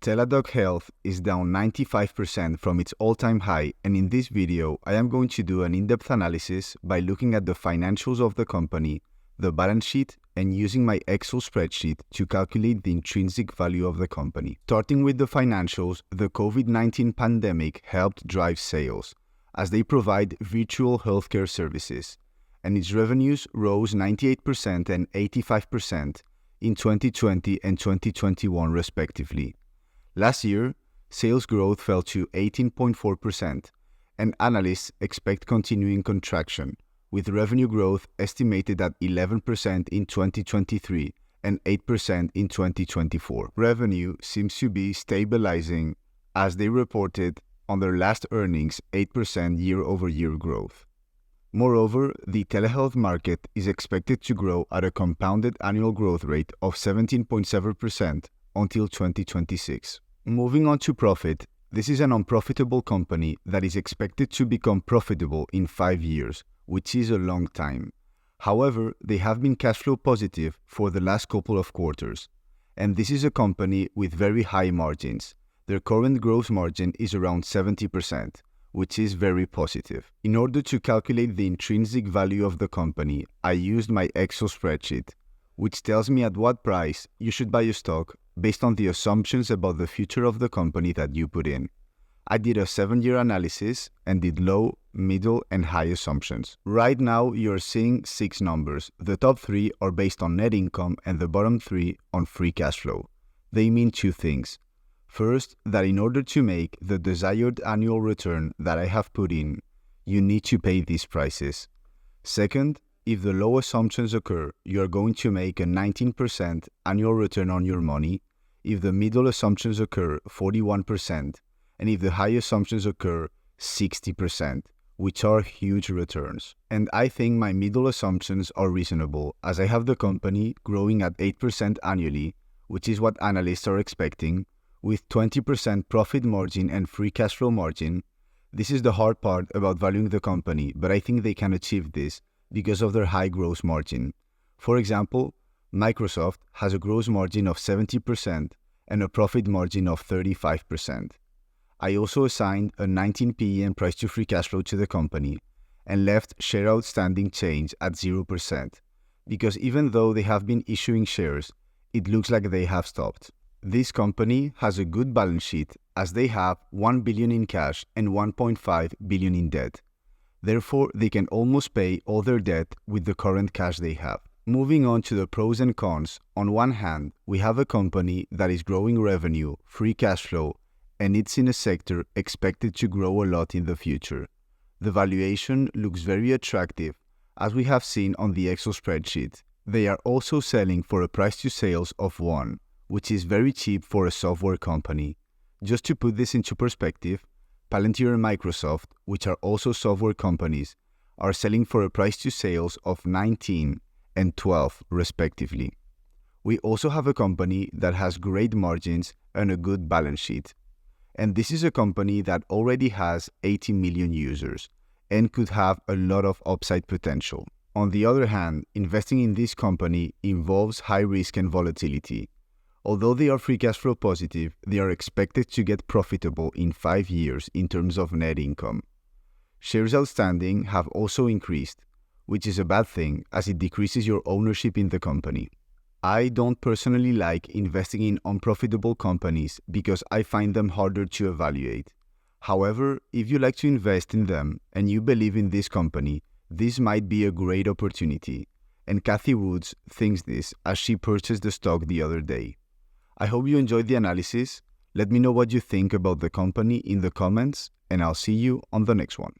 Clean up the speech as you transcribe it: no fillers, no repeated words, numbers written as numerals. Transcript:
Teladoc Health is down 95% from its all-time high, and in this video, I am going to do an in-depth analysis by looking at the financials of the company, the balance sheet, and using my Excel spreadsheet to calculate the intrinsic value of the company. Starting with the financials, the COVID-19 pandemic helped drive sales, as they provide virtual healthcare services, and its revenues rose 98% and 85% in 2020 and 2021 respectively. Last year, sales growth fell to 18.4%, and analysts expect continuing contraction, with revenue growth estimated at 11% in 2023 and 8% in 2024. Revenue seems to be stabilizing as they reported on their last earnings 8% year-over-year growth. Moreover, the telehealth market is expected to grow at a compounded annual growth rate of 17.7% until 2026. Moving on to profit, this is an unprofitable company that is expected to become profitable in 5 years, which is a long time. However, they have been cash flow positive for the last couple of quarters, and this is a company with very high margins. Their current gross margin is around 70%, which is very positive. In order to calculate the intrinsic value of the company, I used my Excel spreadsheet, which tells me at what price you should buy a stock based on the assumptions about the future of the company that you put in. I did a 7-year analysis and did low, middle, and high assumptions. Right now, you're seeing 6 numbers. The top 3 are based on net income and the bottom 3 on free cash flow. They mean 2 things. First, that in order to make the desired annual return that I have put in, you need to pay these prices. Second, if the low assumptions occur, you are going to make a 19% annual return on your money. If the middle assumptions occur, 41%, and if the high assumptions occur, 60%, which are huge returns. And I think my middle assumptions are reasonable, as I have the company growing at 8% annually, which is what analysts are expecting, with 20% profit margin and free cash flow margin. This is the hard part about valuing the company, but I think they can achieve this because of their high gross margin. For example, Microsoft has a gross margin of 70% and a profit margin of 35%. I also assigned a 19 PE and price to free cash flow to the company and left share outstanding change at 0%, because even though they have been issuing shares, it looks like they have stopped. This company has a good balance sheet as they have 1 billion in cash and 1.5 billion in debt. Therefore, they can almost pay all their debt with the current cash they have. Moving on to the pros and cons, on one hand, we have a company that is growing revenue, free cash flow, and it's in a sector expected to grow a lot in the future. The valuation looks very attractive, as we have seen on the Excel spreadsheet. They are also selling for a price to sales of 1, which is very cheap for a software company. Just to put this into perspective, Palantir and Microsoft, which are also software companies, are selling for a price to sales of 19 and 12 respectively. We also have a company that has great margins and a good balance sheet. And this is a company that already has 80 million users and could have a lot of upside potential. On the other hand, investing in this company involves high risk and volatility. Although they are free cash flow positive, they are expected to get profitable in 5 years in terms of net income. Shares outstanding have also increased, which is a bad thing as it decreases your ownership in the company. I don't personally like investing in unprofitable companies because I find them harder to evaluate. However, if you like to invest in them and you believe in this company, this might be a great opportunity. And Cathie Woods thinks this as she purchased the stock the other day. I hope you enjoyed the analysis. Let me know what you think about the company in the comments, and I'll see you on the next one.